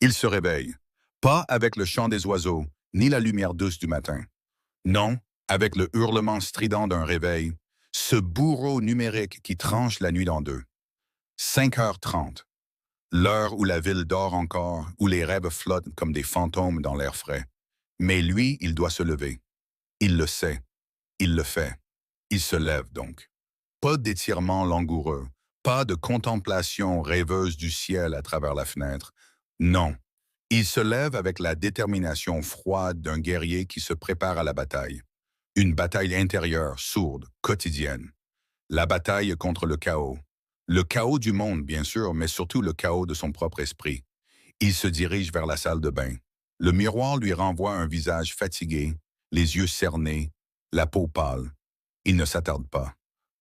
Il se réveille, pas avec le chant des oiseaux, ni la lumière douce du matin. Non, avec le hurlement strident d'un réveil, ce bourreau numérique qui tranche la nuit en deux. 5h30, l'heure où la ville dort encore, où les rêves flottent comme des fantômes dans l'air frais. Mais lui, il doit se lever. Il le sait. Il le fait. Il se lève donc. Pas d'étirement langoureux, pas de contemplation rêveuse du ciel à travers la fenêtre. Non, il se lève avec la détermination froide d'un guerrier qui se prépare à la bataille. Une bataille intérieure, sourde, quotidienne. La bataille contre le chaos. Le chaos du monde, bien sûr, mais surtout le chaos de son propre esprit. Il se dirige vers la salle de bain. Le miroir lui renvoie un visage fatigué, les yeux cernés, la peau pâle. Il ne s'attarde pas.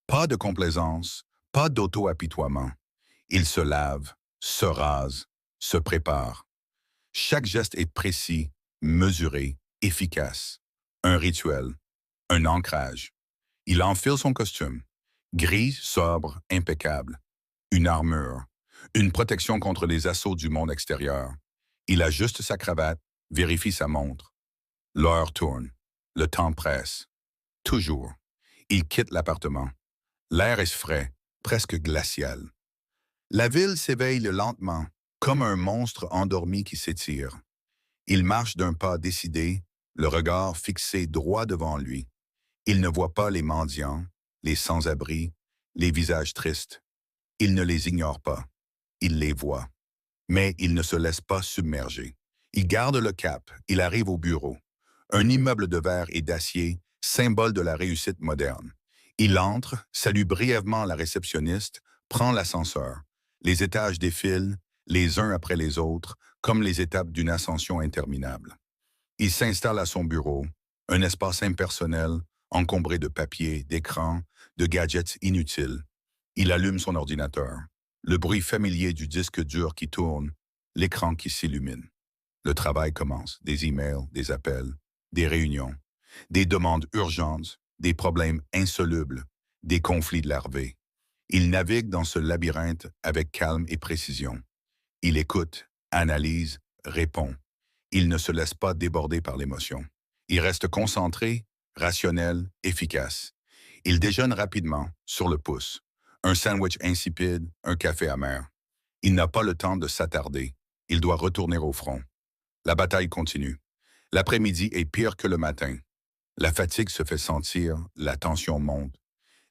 Pas de complaisance, pas d'auto-apitoiement. Il se lave, se rase, se prépare. Chaque geste est précis, mesuré, efficace. Un rituel, un ancrage. Il enfile son costume. Gris, sobre, impeccable. Une armure. Une protection contre les assauts du monde extérieur. Il ajuste sa cravate, vérifie sa montre. L'heure tourne. Le temps presse. Toujours. Il quitte l'appartement. L'air est frais, presque glacial. La ville s'éveille lentement, comme un monstre endormi qui s'étire. Il marche d'un pas décidé, le regard fixé droit devant lui. Il ne voit pas les mendiants, les sans-abri, les visages tristes. Il ne les ignore pas. Il les voit. Mais il ne se laisse pas submerger. Il garde le cap. Il arrive au bureau. Un immeuble de verre et d'acier, symbole de la réussite moderne. Il entre, salue brièvement la réceptionniste, prend l'ascenseur. Les étages défilent, les uns après les autres, comme les étapes d'une ascension interminable. Il s'installe à son bureau, un espace impersonnel, encombré de papiers, d'écrans, de gadgets inutiles. Il allume son ordinateur. Le bruit familier du disque dur qui tourne, l'écran qui s'illumine. Le travail commence, des emails, des appels, des réunions, des demandes urgentes, des problèmes insolubles, des conflits larvés. Il navigue dans ce labyrinthe avec calme et précision. Il écoute, analyse, répond. Il ne se laisse pas déborder par l'émotion. Il reste concentré, rationnel, efficace. Il déjeune rapidement, sur le pouce. Un sandwich insipide, un café amer. Il n'a pas le temps de s'attarder. Il doit retourner au front. La bataille continue. L'après-midi est pire que le matin. La fatigue se fait sentir, la tension monte.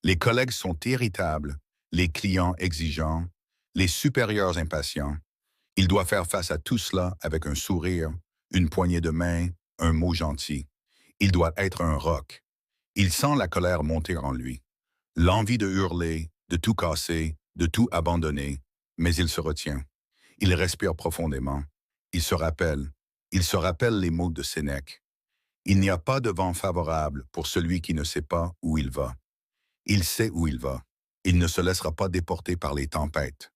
Les collègues sont irritables, les clients exigeants, les supérieurs impatients. Il doit faire face à tout cela avec un sourire, une poignée de main, un mot gentil. Il doit être un roc. Il sent la colère monter en lui. L'envie de hurler, de tout casser, de tout abandonner, mais il se retient. Il respire profondément. Il se rappelle. Il se rappelle les mots de Sénèque. Il n'y a pas de vent favorable pour celui qui ne sait pas où il va. Il sait où il va. Il ne se laissera pas déporter par les tempêtes.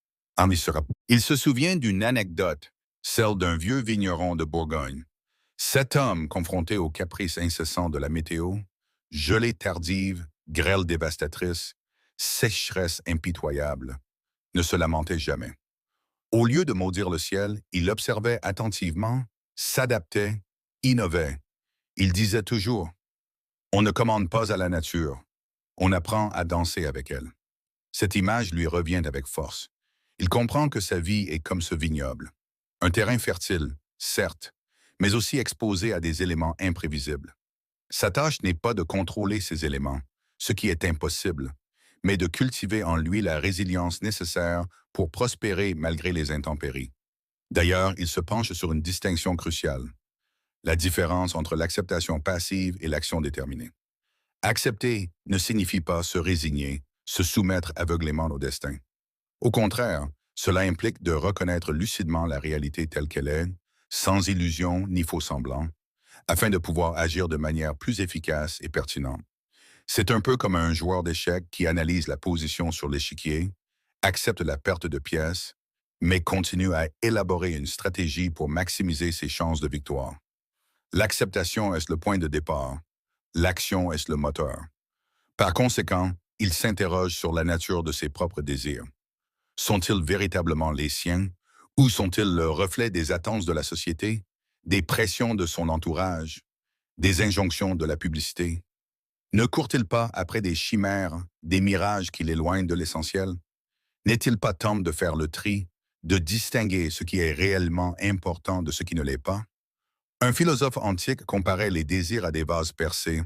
Il se souvient d'une anecdote, celle d'un vieux vigneron de Bourgogne. Cet homme, confronté aux caprices incessants de la météo, gelée tardive, grêle dévastatrice, sécheresse impitoyable, ne se lamentait jamais. Au lieu de maudire le ciel, il observait attentivement, s'adaptait, innovait. Il disait toujours, on ne commande pas à la nature, on apprend à danser avec elle. Cette image lui revient avec force. Il comprend que sa vie est comme ce vignoble. Un terrain fertile, certes, mais aussi exposé à des éléments imprévisibles. Sa tâche n'est pas de contrôler ces éléments, ce qui est impossible, mais de cultiver en lui la résilience nécessaire pour prospérer malgré les intempéries. D'ailleurs, il se penche sur une distinction cruciale, la différence entre l'acceptation passive et l'action déterminée. Accepter ne signifie pas se résigner, se soumettre aveuglément au destin. Au contraire, cela implique de reconnaître lucidement la réalité telle qu'elle est, sans illusion ni faux semblant, afin de pouvoir agir de manière plus efficace et pertinente. C'est un peu comme un joueur d'échecs qui analyse la position sur l'échiquier, accepte la perte de pièces, mais continue à élaborer une stratégie pour maximiser ses chances de victoire. L'acceptation est le point de départ, l'action est le moteur. Par conséquent, il s'interroge sur la nature de ses propres désirs. Sont-ils véritablement les siens Ou sont-ils le reflet des attentes de la société, des pressions de son entourage, des injonctions de la publicité? Ne court-il pas après des chimères, des mirages qui l'éloignent de l'essentiel? N'est-il pas temps de faire le tri, de distinguer ce qui est réellement important de ce qui ne l'est pas? Un philosophe antique comparait les désirs à des vases percés.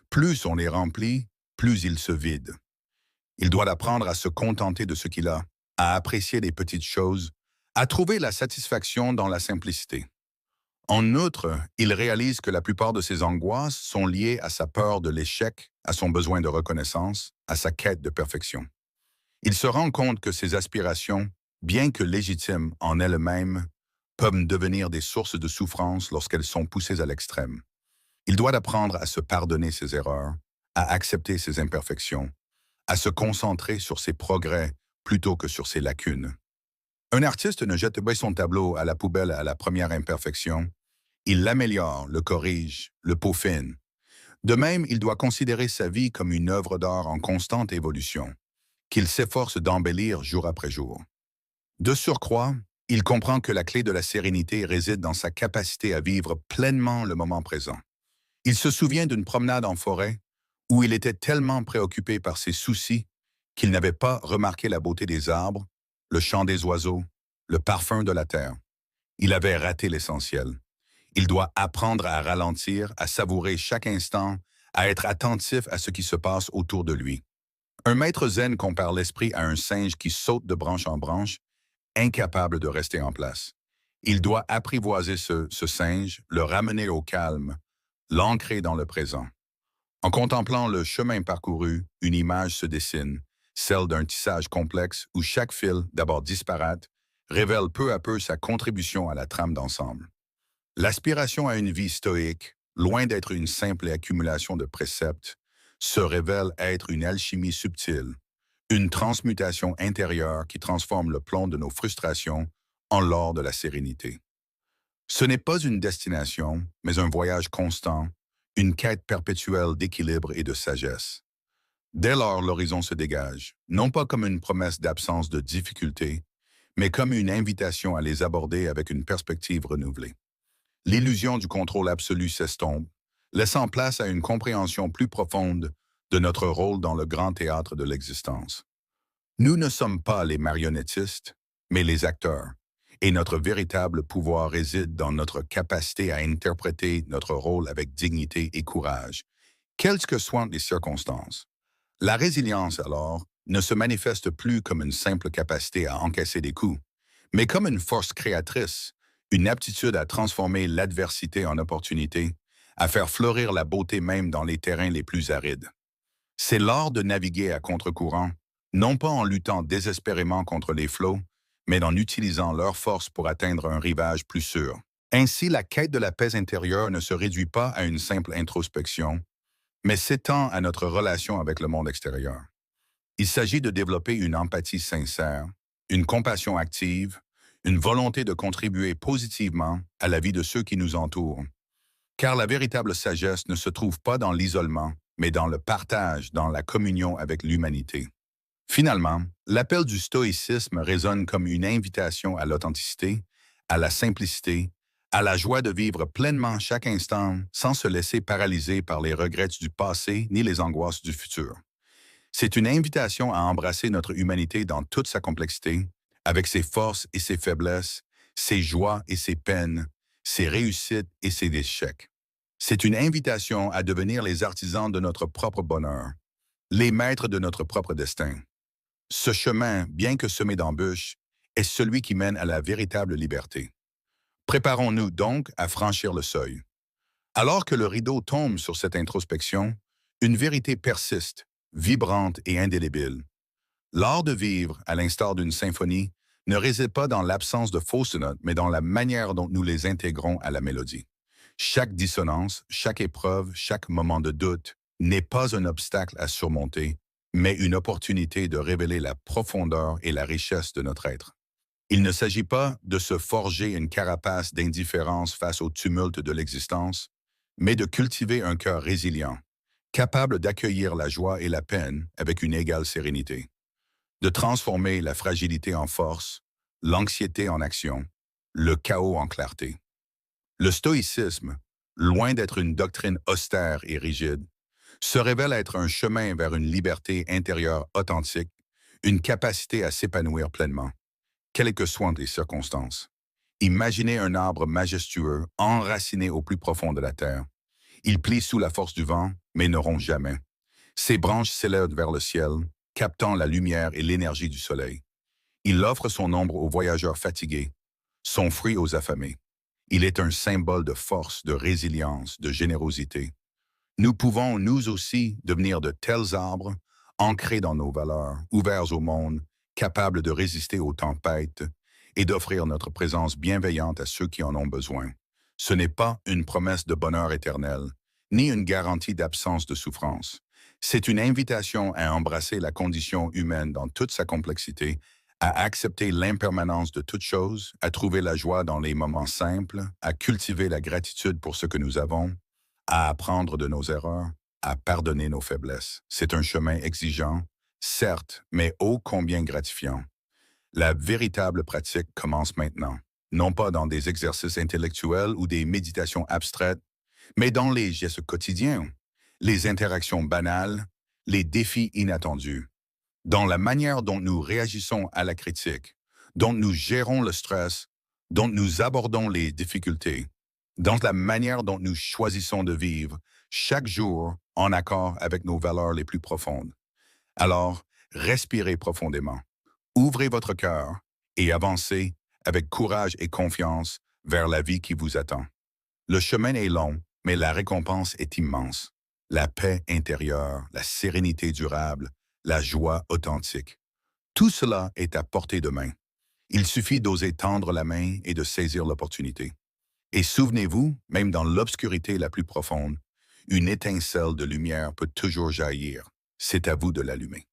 Plus on les remplit, plus ils se vident. Il doit apprendre à se contenter de ce qu'il a, à apprécier les petites choses, à trouver la satisfaction dans la simplicité. En outre, il réalise que la plupart de ses angoisses sont liées à sa peur de l'échec, à son besoin de reconnaissance, à sa quête de perfection. Il se rend compte que ses aspirations, bien que légitimes en elles-mêmes, peuvent devenir des sources de souffrance lorsqu'elles sont poussées à l'extrême. Il doit apprendre à se pardonner ses erreurs, à accepter ses imperfections, à se concentrer sur ses progrès plutôt que sur ses lacunes. Un artiste ne jette pas son tableau à la poubelle à la première imperfection. Il l'améliore, le corrige, le peaufine. De même, il doit considérer sa vie comme une œuvre d'art en constante évolution, qu'il s'efforce d'embellir jour après jour. De surcroît, il comprend que la clé de la sérénité réside dans sa capacité à vivre pleinement le moment présent. Il se souvient d'une promenade en forêt où il était tellement préoccupé par ses soucis qu'il n'avait pas remarqué la beauté des arbres, le chant des oiseaux, le parfum de la terre. Il avait raté l'essentiel. Il doit apprendre à ralentir, à savourer chaque instant, à être attentif à ce qui se passe autour de lui. Un maître zen compare l'esprit à un singe qui saute de branche en branche, incapable de rester en place. Il doit apprivoiser ce singe, le ramener au calme, l'ancrer dans le présent. En contemplant le chemin parcouru, une image se dessine, celle d'un tissage complexe où chaque fil, d'abord disparate, révèle peu à peu sa contribution à la trame d'ensemble. L'aspiration à une vie stoïque, loin d'être une simple accumulation de préceptes, se révèle être une alchimie subtile, une transmutation intérieure qui transforme le plomb de nos frustrations en l'or de la sérénité. Ce n'est pas une destination, mais un voyage constant, une quête perpétuelle d'équilibre et de sagesse. Dès lors, l'horizon se dégage, non pas comme une promesse d'absence de difficultés, mais comme une invitation à les aborder avec une perspective renouvelée. L'illusion du contrôle absolu s'estompe, laissant place à une compréhension plus profonde de notre rôle dans le grand théâtre de l'existence. Nous ne sommes pas les marionnettistes, mais les acteurs, et notre véritable pouvoir réside dans notre capacité à interpréter notre rôle avec dignité et courage, quelles que soient les circonstances. La résilience, alors, ne se manifeste plus comme une simple capacité à encaisser des coups, mais comme une force créatrice, une aptitude à transformer l'adversité en opportunité, à faire fleurir la beauté même dans les terrains les plus arides. C'est l'art de naviguer à contre-courant, non pas en luttant désespérément contre les flots, mais en utilisant leur force pour atteindre un rivage plus sûr. Ainsi, la quête de la paix intérieure ne se réduit pas à une simple introspection, mais s'étend à notre relation avec le monde extérieur. Il s'agit de développer une empathie sincère, une compassion active, une volonté de contribuer positivement à la vie de ceux qui nous entourent. Car la véritable sagesse ne se trouve pas dans l'isolement, mais dans le partage, dans la communion avec l'humanité. Finalement, l'appel du stoïcisme résonne comme une invitation à l'authenticité, à la simplicité, à la joie de vivre pleinement chaque instant sans se laisser paralyser par les regrets du passé ni les angoisses du futur. C'est une invitation à embrasser notre humanité dans toute sa complexité, avec ses forces et ses faiblesses, ses joies et ses peines, ses réussites et ses échecs. C'est une invitation à devenir les artisans de notre propre bonheur, les maîtres de notre propre destin. Ce chemin, bien que semé d'embûches, est celui qui mène à la véritable liberté. Préparons-nous donc à franchir le seuil. Alors que le rideau tombe sur cette introspection, une vérité persiste, vibrante et indélébile. L'art de vivre, à l'instar d'une symphonie, ne réside pas dans l'absence de fausses notes, mais dans la manière dont nous les intégrons à la mélodie. Chaque dissonance, chaque épreuve, chaque moment de doute n'est pas un obstacle à surmonter, mais une opportunité de révéler la profondeur et la richesse de notre être. Il ne s'agit pas de se forger une carapace d'indifférence face au tumulte de l'existence, mais de cultiver un cœur résilient, capable d'accueillir la joie et la peine avec une égale sérénité, de transformer la fragilité en force, l'anxiété en action, le chaos en clarté. Le stoïcisme, loin d'être une doctrine austère et rigide, se révèle être un chemin vers une liberté intérieure authentique, une capacité à s'épanouir pleinement, quelles que soient les circonstances. Imaginez un arbre majestueux, enraciné au plus profond de la terre. Il plie sous la force du vent, mais ne rompt jamais. Ses branches s'élèvent vers le ciel, captant la lumière et l'énergie du soleil. Il offre son ombre aux voyageurs fatigués, son fruit aux affamés. Il est un symbole de force, de résilience, de générosité. Nous pouvons, nous aussi, devenir de tels arbres, ancrés dans nos valeurs, ouverts au monde, capables de résister aux tempêtes et d'offrir notre présence bienveillante à ceux qui en ont besoin. Ce n'est pas une promesse de bonheur éternel, ni une garantie d'absence de souffrance. C'est une invitation à embrasser la condition humaine dans toute sa complexité, à accepter l'impermanence de toute chose, à trouver la joie dans les moments simples, à cultiver la gratitude pour ce que nous avons, à apprendre de nos erreurs, à pardonner nos faiblesses. C'est un chemin exigeant, certes, mais ô combien gratifiant. La véritable pratique commence maintenant, non pas dans des exercices intellectuels ou des méditations abstraites, mais dans les gestes quotidiens, les interactions banales, les défis inattendus, dans la manière dont nous réagissons à la critique, dont nous gérons le stress, dont nous abordons les difficultés, dans la manière dont nous choisissons de vivre chaque jour en accord avec nos valeurs les plus profondes. Alors, respirez profondément, ouvrez votre cœur et avancez avec courage et confiance vers la vie qui vous attend. Le chemin est long, mais la récompense est immense. La paix intérieure, la sérénité durable, la joie authentique. Tout cela est à portée de main. Il suffit d'oser tendre la main et de saisir l'opportunité. Et souvenez-vous, même dans l'obscurité la plus profonde, une étincelle de lumière peut toujours jaillir. C'est à vous de l'allumer.